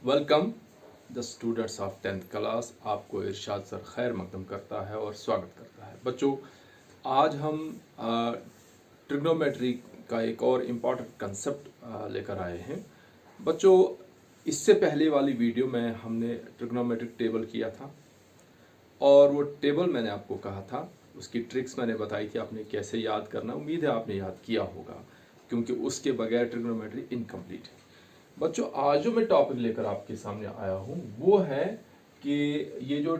Welcome the students of 10th class. आपको इरशाद sir खैर मकदम करता है और स्वागत करता है। बच्चों, आज हम ट्रिग्नोमेट्री का एक और इम्पॉर्टेंट कंसेप्ट लेकर आए हैं। बच्चों, इससे पहले वाली वीडियो में हमने ट्रिग्नोमेट्रिक टेबल किया था और वो टेबल मैंने आपको कहा था, उसकी ट्रिक्स मैंने बताई थी आपने कैसे याद करना। उम्मीद है आपने याद किया होगा, क्योंकि उसके बगैर ट्रिग्नोमेट्री इनकम्प्लीट है। बच्चों, आज जो मैं टॉपिक लेकर आपके सामने आया हूं वो है कि ये जो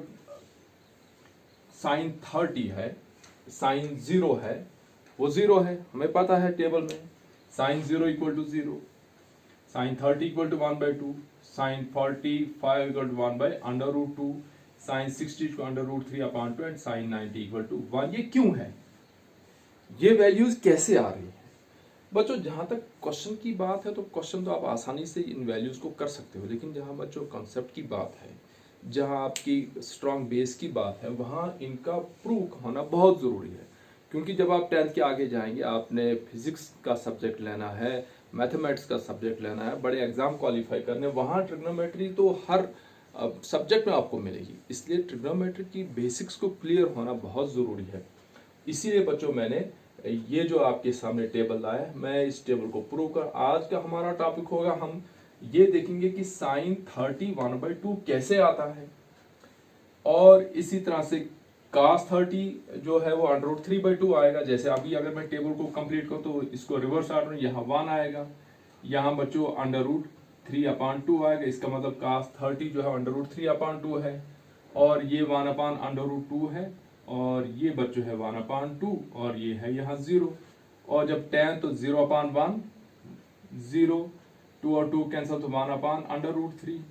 साइन 30 है, साइन 0 है, वो 0 है, हमें पता है टेबल में। Sine 0 equal to 0, sine 30 equal to 1/2, sine 45 equal to 1/√2, sine 60 equal to √3/2 and sine 90 equal to 1। ये क्यों है? ये वैल्यूज कैसे आ रही है? बच्चों, जहां तक क्वेश्चन की बात है तो क्वेश्चन तो आप आसानी से इन वैल्यूज को कर सकते हो, लेकिन जहां बच्चों कॉन्सेप्ट की बात है, जहां आपकी स्ट्रॉन्ग बेस की बात है, वहां इनका प्रूफ होना बहुत जरूरी है। क्योंकि जब आप 10th के आगे जाएंगे, आपने फिजिक्स का सब्जेक्ट लेना है, मैथमेटिक्स का सब्जेक्ट लेना है, बड़े एग्जाम क्वालिफाई करने, वहां ट्रिग्नोमेट्री तो हर सब्जेक्ट में आपको मिलेगी। इसलिए ट्रिग्नोमेट्री की बेसिक्स को क्लियर होना बहुत जरूरी है। इसीलिए बच्चों मैंने ये जो आपके सामने टेबल लाया, मैं इस टेबल को प्रूव कर, आज का हमारा टॉपिक होगा, हम ये देखेंगे कि साइन 30 1/2 कैसे आता है, और इसी तरह से cos 30 जो है वो √3/2 आएगा। जैसे अभी अगर मैं टेबल को कंप्लीट करूं तो इसको रिवर्स ऑर्डर, यहाँ 1 आएगा, यहाँ बच्चों √3/2 आएगा। इसका मतलब cos 30 जो है √3/2 है, और ये 1/√2 है, और ये बच्चों है 1/2, और ये है यहाँ 0। और जब tan तो 0/1, 0, 2 और 2 कैंसिल तो 1/√3,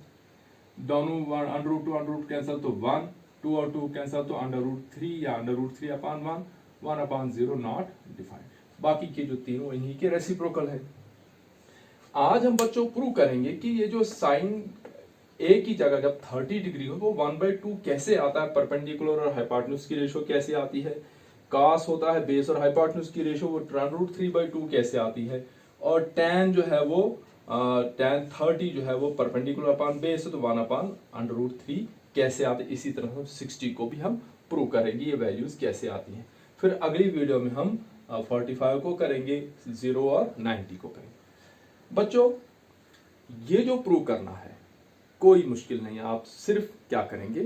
दोनों √2 कैंसिल तो 1, 2 और 2 कैंसिल तो √3 या √3/1, 1/0 नॉट डिफाइंड। बाकी के जो तीनों इन्हीं के रेसिप्रोकल है। आज हम बच्चों प्रूव करेंगे कि ये जो साइन ए की जगह जब 30 डिग्री हो वो 1/2 कैसे आता है, परपेंडिकुलर और हाइपोटेन्यूज की रेशियो कैसे आती है, cos होता है बेस और हाइपोटेन्यूज की रेशियो, वो √3/2 कैसे आती है, और tan जो है वो tan 30 जो है वो परपेंडिकुलर अपॉन बेस है तो 1/√3 कैसे आते हैं। इसी तरह 60 को भी हम प्रूव करेंगे, ये वैल्यूज कैसे आती हैं। फिर अगली वीडियो में हम 45 को करेंगे, 0 और 90 को करेंगे। बच्चों, ये जो प्रूव करना है कोई मुश्किल नहीं है। आप सिर्फ क्या करेंगे,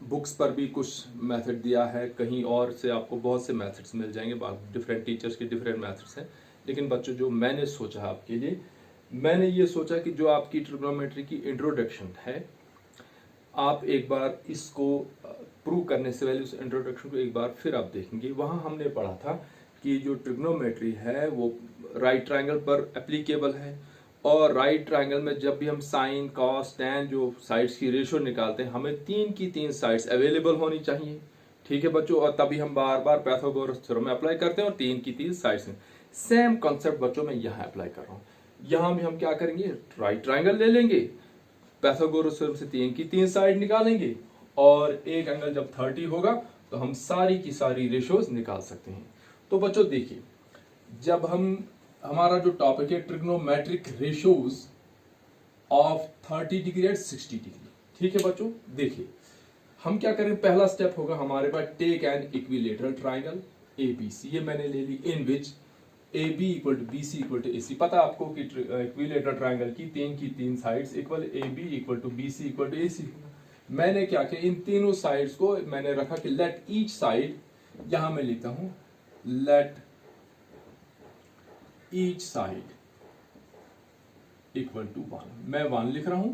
बुक्स पर भी कुछ मेथड दिया है, कहीं और से आपको बहुत से मेथड्स मिल जाएंगे, डिफरेंट टीचर्स के डिफरेंट मेथड्स हैं। लेकिन बच्चों, जो मैंने सोचा आपके लिए, मैंने ये सोचा कि जो आपकी ट्रिग्नोमेट्री की इंट्रोडक्शन है, आप एक बार इसको प्रूव करने से पहले उस इंट्रोडक्शन को एक बार फिर आप देखेंगे। वहां हमने पढ़ा था कि जो ट्रिग्नोमेट्री है वो राइट ट्रायंगल पर एप्लीकेबल है, और राइट ट्रायंगल में जब भी हम साइन कॉस टैन जो साइड्स की रेशियो निकालते हैं, हमें 3 की 3 साइड्स अवेलेबल होनी चाहिए। ठीक है बच्चों, और तभी हम बार बार पाइथागोरस थ्योरम में अप्लाई करते हैं और 3 की 3 साइड्स में। सेम कॉन्सेप्ट बच्चों मैं यहाँ अप्लाई कर रहा हूँ। यहाँ भी हम क्या करेंगे, राइट ट्रायंगल ले लेंगे, पाइथागोरस थ्योरम से 3 की 3 साइड निकालेंगे, और एक एंगल जब 30 होगा तो हम सारी की सारी रेशियोज निकाल सकते हैं। तो बच्चों देखिए, जब हमारा जो टॉपिक है trigonometric ratios of 30 degree and 60 degree. ठीक है बच्चों, देखिए हम क्या करें, पहला स्टेप होगा हमारे पास, take an equilateral triangle ABC. ये मैंने ले ली, in which AB equal to BC equal to AC। पता आपको कि इक्विलेटरल ट्रायंगल की 3 की 3 sides equal AB equal to BC equal to AC। मैंने क्या किया, इन तीनों साइड्स को मैंने रखा कि लेट ईच साइड, यहां मैं लिखता हूं let each side equal to 1। मैं 1 लिख रहा हूं,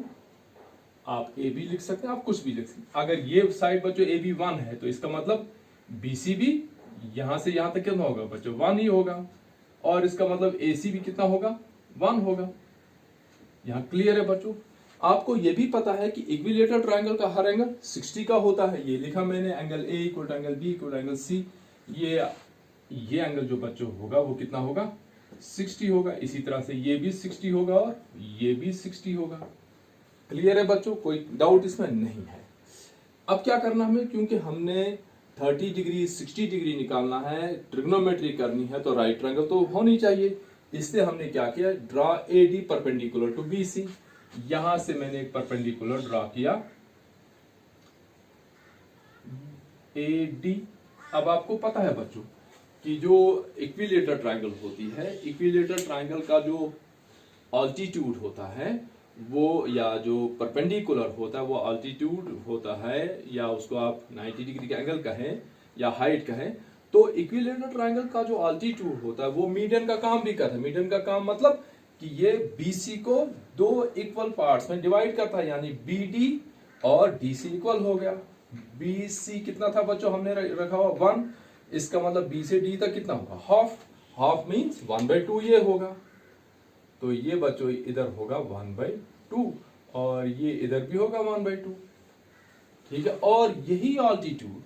आप ए बी लिख सकते हैं, आप कुछ भी लिख सकते हैं। अगर ये साइड बच्चों ए बी 1 है तो इसका मतलब BC भी यहां से यहां तक कितना होगा बच्चों, 1 ही होगा, और इसका मतलब AC भी कितना होगा, 1 होगा। यहां क्लियर है बच्चों? आपको यह भी पता है कि इक्विलेटरल ट्रायंगल का हर एंगल 60 का होता है। ये लिखा मैंने, angle A equal to angle B equal to angle C। ये एंगल जो बच्चों होगा वो कितना होगा, 60 होगा। इसी तरह से ये भी 60 होगा और ये भी 60 होगा। क्लियर है बच्चों? कोई डाउट इसमें नहीं है। अब क्या करना हमें, क्योंकि हमने 30 डिग्री 60 डिग्री निकालना है, ट्रिग्नोमेट्री करनी है, तो राइट ट्रायंगल तो होनी चाहिए। इसलिए हमने क्या किया, draw AD perpendicular to BC। यहां से मैंने एक परपेंडिकुलर ड्रा किया AD। अब आपको पता है बच्चों कि जो इक्विलेटरल ट्रायंगल होती है, इक्विलेटरल ट्रायंगल का जो ऑल्टीट्यूड होता है वो, या जो परपेंडिकुलर होता है वो ऑल्टीट्यूड होता है, या उसको आप 90 डिग्री का एंगल कहें या हाइट कहें। तो इक्विलेटरल ट्रायंगल का जो ऑल्टीट्यूड होता है वो मीडियन का काम भी करता है। मीडियन का काम मतलब कि ये BC को दो इक्वल पार्ट्स में डिवाइड करता है, यानी BD और DC इक्वल हो गया। BC कितना था बच्चों, हमने रखा हुआ 1, इसका मतलब B से D तक कितना होगा, हाफ। हाफ मीन्स 1/2 ये होगा। तो ये बच्चों इधर होगा 1/2 और ये इधर भी होगा 1/2। ठीक है, और यही ऑल्टीट्यूड,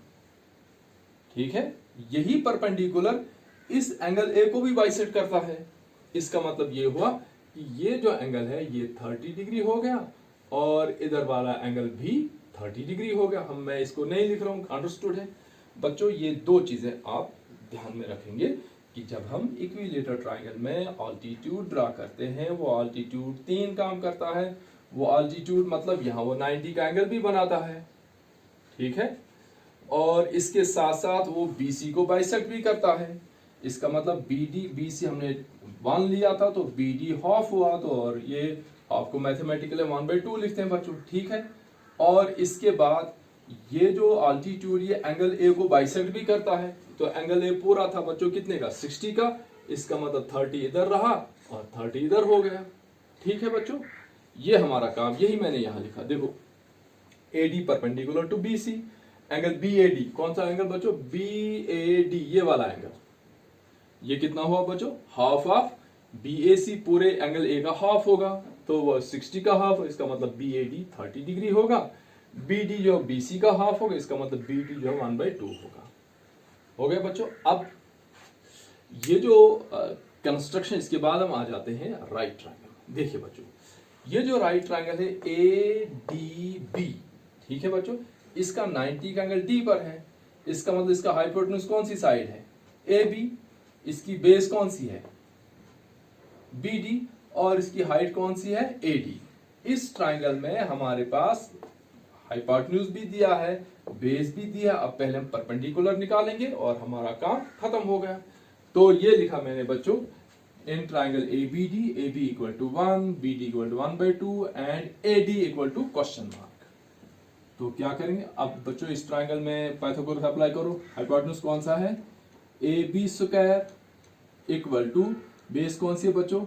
ठीक है, यही परपेंडिकुलर इस एंगल A को भी बाइसेक्ट करता है। इसका मतलब ये हुआ कि ये जो एंगल है ये 30 डिग्री हो गया और इधर वाला एंगल भी 30 डिग्री हो गया। मैं इसको नहीं लिख रहा हूं, अंडरस्टूड है बच्चों। ये दो चीजें आप ध्यान में रखेंगे कि जब हम इक्विलेटरल ट्रायंगल में ऑल्टीट्यूड ड्रा करते हैं, वो ऑल्टीट्यूड 3 काम करता है। वो ऑल्टीट्यूड मतलब यहाँ वो 90 का एंगल भी बनाता है, ठीक है, और इसके साथ साथ वो BC को बाइसेक्ट भी करता है। इसका मतलब BC हमने 1 लिया था तो BD हाफ हुआ, तो और ये हाफ को मैथमेटिकली 1/2 लिखते हैं बच्चों, ठीक है। और इसके बाद ये जो ऑल्टीट्यूड ये एंगल A को बाइसेक्ट भी करता है। तो एंगल A पूरा था बच्चों कितने का, 60 का। इसका मतलब 30 इधर रहा और 30 इधर हो गया, ठीक है बच्चों। ये हमारा काम, यही मैंने यहां लिखा, देखो AD perpendicular to BC, angle BAD, कौन सा एंगल बच्चों, BAD, ये वाला एंगल, ये कितना हुआ बच्चों, हाफ ऑफ BAC, पूरे एंगल A का हाफ होगा तो वो 60 का हाफ, इसका मतलब BAD 30 डिग्री होगा। BD जो BC का हाफ होगा, इसका मतलब BD जो 1/2 होगा। हो गया बच्चों। अब ये जो कंस्ट्रक्शन, इसके बाद हम आ जाते हैं राइट ट्रायंगल। देखिए बच्चों, ये जो राइट ट्रायंगल है ADB, ठीक है बच्चों, इसका 90 का एंगल D पर है। इसका मतलब इसका हाइपोटेन्यूज कौन सी साइड है, AB, इसकी बेस कौन सी है, BD, और इसकी हाइट कौन सी है, AD। इस ट्रायंगल में हमारे पास हाइपोटेन्यूज भी दिया है, बेस भी दिया। अब पहले हम परपेंडिकुलर निकालेंगे और हमारा काम खत्म हो गया। तो ये लिखा मैंने बच्चों, in triangle ABD, AB equal to 1, BD equal to 1/2 and AD equal to question mark. तो क्या करेंगे अब बच्चों, इस ट्रायंगल में पाइथागोरस अप्लाई करो। हाइपोटेन्यूज कौन सा है, AB square equal to, base कौन सी है बच्चों,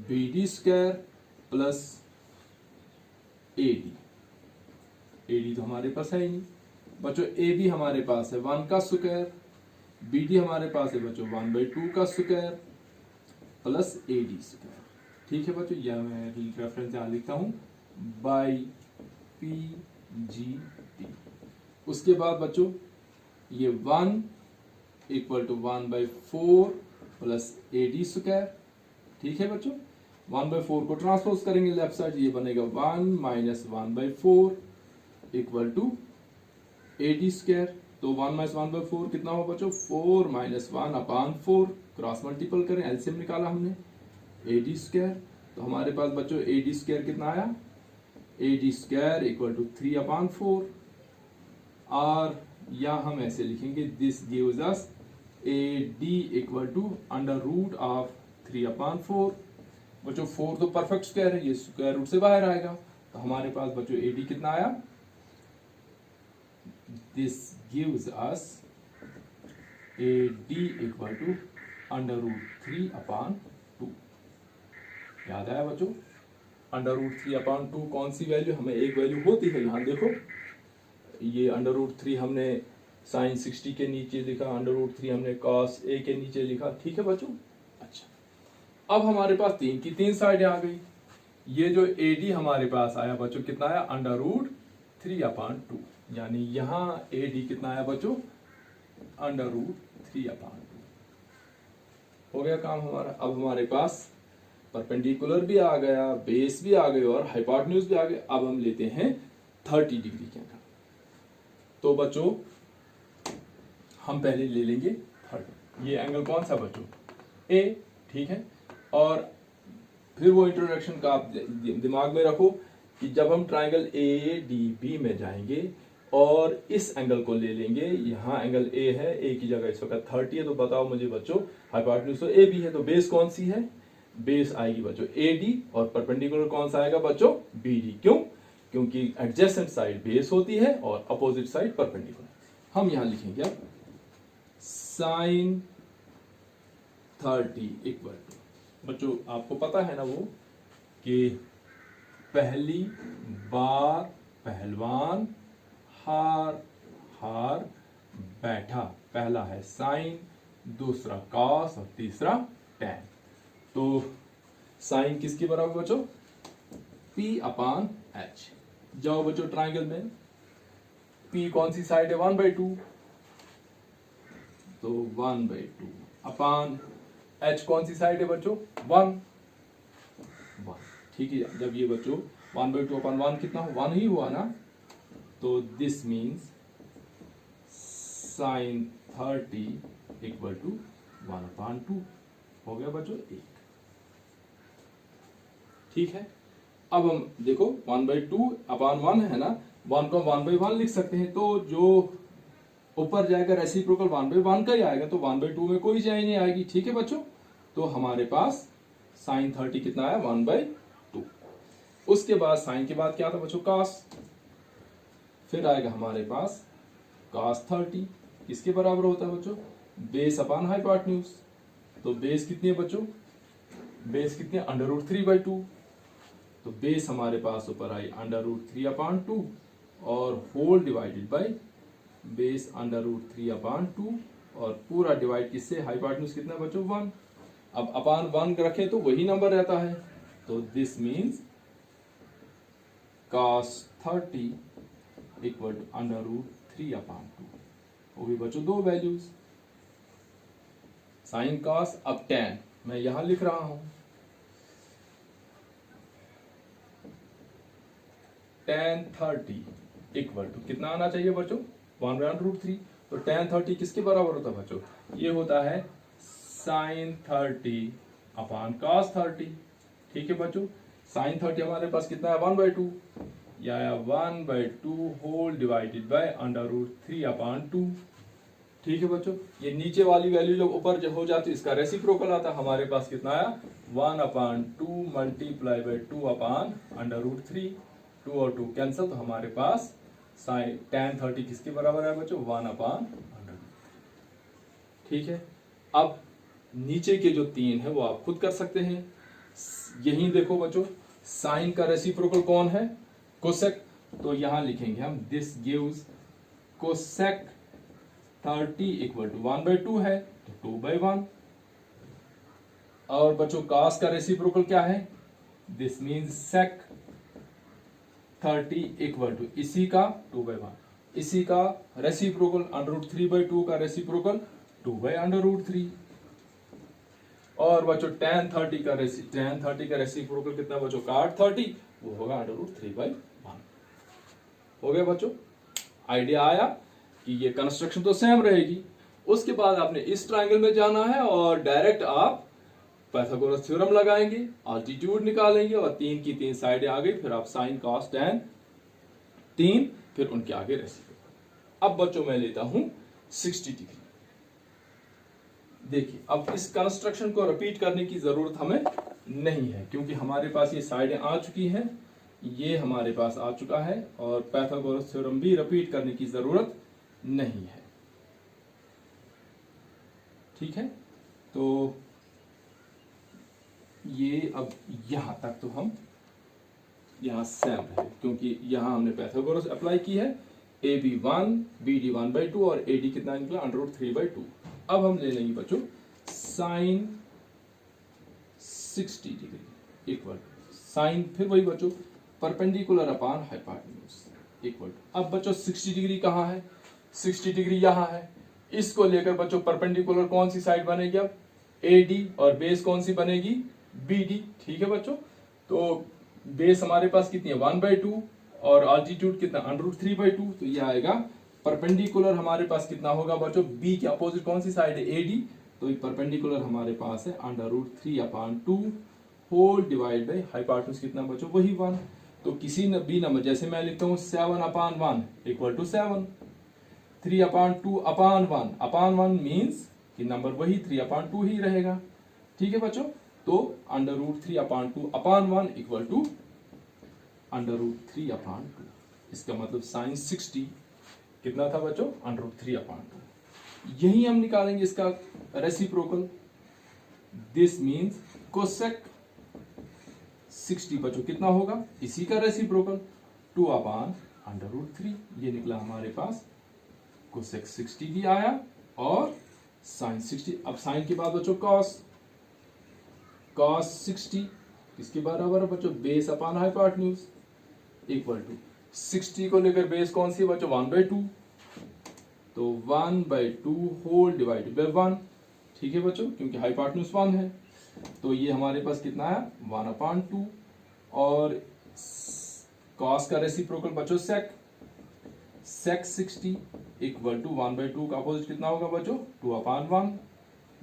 BD square plus AD। AD तो हमारे पास है ही नहीं बच्चों। AB हमारे पास है 1 का स्क्वायर, BD हमारे पास है बच्चों 1/2 का स्क्वायर प्लस AD स्क्वायर, ठीक है बच्चों। यह मैं रेफरेंस यहां लिखता हूं, बाई PGT। उसके बाद बच्चों ये 1 equal to 1/4 plus AD square, ठीक है बच्चों। 1/4 को ट्रांसपोज करेंगे लेफ्ट साइड, ये बनेगा 1 minus 1/4 equal to AD square. तो 1 माइनस 1/4 कितना हो बच्चों, 4 माइनस 1/4, क्रॉस मल्टीपल करें, एलसीएम निकाला हमने, AD स्क्वायर। तो हमारे पास बच्चों AD स्क्वायर कितना आया, AD स्क्वायर इक्वल टू 3/4, और या हम ऐसे लिखेंगे, this gives us AD equal to under root of 3/4। बच्चों 4 तो परफेक्ट स्क्वायर है, ये स्क्वायर रूट से बाहर आएगा। तो हमारे पास बच्चों AD कितना आया, this gives us AD equal to under root 3/2। याद आया बच्चों, अंडर रूट 3/2 कौन सी वैल्यू, हमें एक वैल्यू होती है, यहां देखो ये अंडर रूट 3 हमने साइन 60 के नीचे लिखा, अंडर रूट 3 हमने cos A के नीचे लिखा, ठीक है बच्चों। अच्छा, अब हमारे पास 3 की 3 साइडें आ गई। ये जो AD हमारे पास आया बच्चों कितना आया, अंडर रूट 3/2, यानी यहां AD कितना आया बच्चों, अंडर रूट 3/2। हो गया काम हमारा। अब हमारे पास परपेंडिकुलर भी आ गया, बेस भी आ गए और हाइपोटेन्यूज भी आ गए। अब हम लेते हैं 30 डिग्री के एंगल। तो बच्चों हम पहले ले लेंगे 30। ये एंगल कौन सा बच्चों, A, ठीक है। और फिर वो इंट्रोडक्शन का आप दिमाग में रखो कि जब हम ट्राइंगल ए डी बी में जाएंगे और इस एंगल को ले लेंगे, यहाँ एंगल ए है, ए की जगह इस वक्त 30 है, तो बताओ मुझे बच्चों हाइपोटेन्यूज तो ए बी है, तो बेस कौन सी है? बेस आएगी बच्चों ए डी, और परपेंडिकुलर कौन सा आएगा बच्चों? B D. क्यों? क्योंकि एडजेसेंट साइड बेस होती है और अपोजिट साइड परपेंडिकुलर। हम यहां लिखेंगे अब साइन 30 इक्वल टू, बच्चों आपको पता है ना वो कि पहली बार पहलवान हार बैठा, पहला है साइन, दूसरा कॉस और तीसरा टैन। तो साइन किसके बराबर बच्चों? P अपान H। जाओ बच्चों ट्राइंगल में, P कौन सी साइड है? 1/2, तो 1/2 अपान H कौन सी साइड है बच्चों? 1। ठीक है, जब ये बच्चों 1/2 अपान 1 कितना हो? 1 ही हुआ ना, तो this means sine 30 equal to 1/2 हो गया बच्चों 1। ठीक है, अब हम देखो 1/2 अपान 1 है ना, 1 को 1/1 लिख सकते हैं, तो जो ऊपर जाएगा रेसिप्रोकल 1/1 का ही आएगा, तो 1/2 में कोई चेंज नहीं आएगी। ठीक है बच्चों, तो हमारे पास साइन 30 कितना आया? 1/2। उसके बाद साइन के बाद क्या था बच्चों? कॉस। फिर आएगा हमारे पास कॉस 30, किसके बराबर होता है बच्चों? Base upon hypotenuse. तो बेस कितनी है बच्चों? बेस कितनी है? √3/2। तो बेस हमारे पास ऊपर आई √3/2 और होल डिवाइडेड बाय बेस √3/2, और पूरा डिवाइड किससे? हाइपोटेन्यूज कितना बच्चों? 1। अब अपान 1 रखें तो वही नंबर रहता है, तो this means cos 30 equal to √3/2। वो भी बच्चों दो वैल्यूज, साइन कॉस। अब tan मैं यहां लिख रहा हूं, tan 30 इक्वल टू कितना आना चाहिए बच्चों? 1/√3। तो tan 30 किसके बराबर होता है बच्चों? ये होता है साइन 30 अपान cos 30। ठीक है बच्चों, साइन 30 हमारे पास कितना है? 1/2, या 1/2 होल डिवाइडेड बाय √3/2। ठीक है बच्चों, ये नीचे वाली वैल्यू जब ऊपर हो जाती है इसका रेसिप्रोकल आता, हमारे पास कितना आया? 1/2 मल्टीप्लाई बाय 2/√3। 2 और 2 कैंसिल, तो हमारे पास साइन tan 30 किसके बराबर है बच्चों? 1/√। ठीक है, अब नीचे के जो 3 है वो आप खुद कर सकते हैं। यही देखो बच्चों, साइन का रेसिप्रोकल कौन है? कोसेक। तो यहां लिखेंगे हम this gives cosec 30 equal to 1/2 है, तो 2/1। और बच्चों कॉस का रेसिप्रोकल क्या है? This means sec 30 equal to इसी का 2/1, इसी का रेसिप्रोकल √3/2 का रेसिप्रोकल 2/√3। और बच्चों tan 30 का रेसिप्रोकल कितना बच्चों? cot 30, वो होगा √3/1। हो गया बच्चों, आइडिया आया कि ये कंस्ट्रक्शन तो सेम रहेगी। उसके बाद आपने इस ट्रायंगल में जाना है और डायरेक्ट आप पाइथागोरस थ्योरम लगाएंगे, अल्टीट्यूड निकालेंगे, और 3 की 3 साइडें आ गई, फिर आप साइन कॉस टैन 3, फिर उनके आगे रेसिप्रोकल। अब बच्चों मैं लेता हूं 60 डिग्री। देखिए, अब इस कंस्ट्रक्शन को रिपीट करने की जरूरत हमें नहीं है, क्योंकि हमारे पास ये साइडें आ चुकी हैं, ये हमारे पास आ चुका है, और पाइथागोरस थ्योरम भी रिपीट करने की जरूरत नहीं है। ठीक है, तो ये अब यहां तक तो हम यहां सेम है, क्योंकि यहां हमने पाइथागोरस अप्लाई की है। ए बी 1, बी डी 1/2 और ए डी कितना निकला? √3/2। अब हम ले लेंगे बच्चों साइन 60 डिग्री इक्वल साइन, फिर वही बच्चों परपेंडिकुलर अपान हाइपोटेन्यूज इक्वल। अब बच्चों 60 डिग्री कहाँ है? 60 डिग्री यहाँ है। इसको लेकर बच्चों परपेंडिकुलर कौन सी साइड बनेगी? अब ए डी, और बेस कौन सी बनेगी? B D. ठीक है बच्चों, तो बेस हमारे पास कितनी है? 1/2, और अल्टीट्यूड कितना? √3/2। तो ये आएगा परपेंडिकुलर हमारे पास कितना होगा बच्चों? बी के अपोजिट कौन सी साइड है? A D. तो ये परपेंडिकुलर हमारे पास है √3/2 होल डिवाइड बाई हाइपोटेन्यूज कितना बच्चों वही 1। तो किसी भी नंबर, जैसे मैं लिखता हूँ 7/1 इक्वल टू 7, 3/2/1 मीन्स कि नंबर वही 3/2 ही रहेगा। ठीक है बच्चों, तो √3/2/1 इक्वल टू √3/2। इसका मतलब साइन 60 कितना था बच्चों, √3/2। यही हम निकालेंगे इसका रेसिप्रोकल। दिस मीन्स कोसेक 60 बच्चों कितना होगा, इसी का रेसिप्रोकल 2/√3। ये निकला हमारे पास, कोसेक 60 भी आया और साइन 60। अब साइन के बाद बच्चों cos 60 किसके बराबर है बच्चों, base upon hypotenuse equal to 60 को लेकर बेस कौन सी है बच्चों, 1/2, तो 1/2 होल डिवाइडेड बाय 1। ठीक है बच्चों, क्योंकि हाइपोटेन्यूज 1 है, तो ये हमारे पास कितना है 1/2। और cos का रेसिप्रोकल बच्चों sec 60 इक्वल टू 1/2 का अपोजिट कितना होगा बच्चों, 2/1।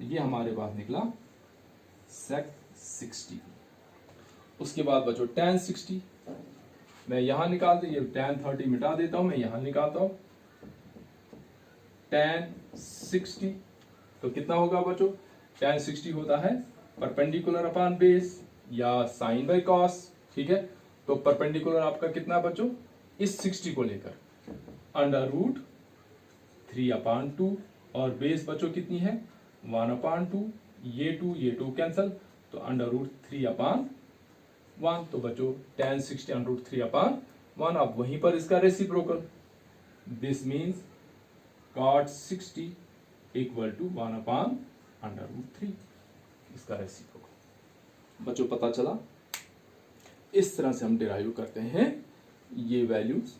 ये हमारे पास निकला sec 60। उसके बाद बच्चों tan 60 मैं यहां निकालते, ये tan 30 मिटा देता हूं, मैं यहां निकालता हूं tan 60। तो कितना होगा बच्चों, tan 60 होता है परपेंडिकुलर अपॉन बेस या साइन बाय cos। ठीक है, तो परपेंडिकुलर आपका कितना बच्चों, इस 60 को लेकर √3/2 और बेस बच्चों कितनी है 1/2। ये 2 कैंसल, तो √3/1। तो बच्चों tan 60 √3/1। अब वहीं पर इसका reciprocal, this means cot 60 equal to 1/√3। इसका रेसिप्रोकल बच्चों पता चला। इस तरह से हम डिराइव करते हैं ये वैल्यूज,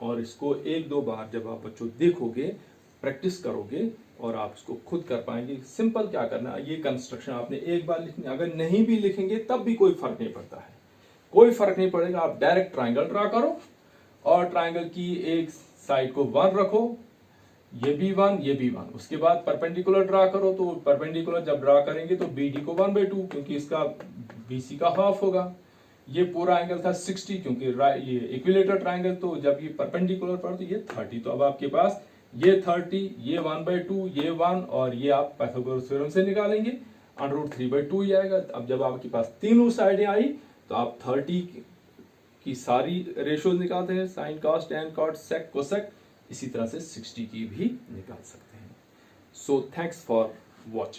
और इसको 1-2 बार जब आप बच्चों देखोगे, प्रैक्टिस करोगे और आप इसको खुद कर पाएंगे। सिंपल क्या करना है, ये कंस्ट्रक्शन आपने एक बार लिखनी, अगर नहीं भी लिखेंगे तब भी कोई फर्क नहीं पड़ता है, कोई फर्क नहीं पड़ेगा। आप डायरेक्ट ट्राइंगल ड्रा करो और ट्राइंगल की एक साइड को 1 रखो, ये भी 1 ये भी 1। उसके बाद परपेंडिकुलर ड्रा करो, तो परपेंडिकुलर जब ड्रा करेंगे तो BD को 1/2 क्योंकि इसका BC का हाफ होगा। ये पूरा एंगल था 60 क्योंकि ये इक्विलेटर ट्राइंगल, तो जब ये परपेंडिकुलर पर तो ये 30। तो अब आपके पास ये 30, ये 1/2, ये 1 और ये आप पाइथागोरस थ्योरम से निकालेंगे √3/2 ही आएगा। अब जब आपके पास तीनों साइडें आई तो आप 30 की सारी रेशियोज निकालते हैं, sign cos tan cot sec cosec, इसी तरह से 60 की भी निकाल सकते हैं। So thanks for watching.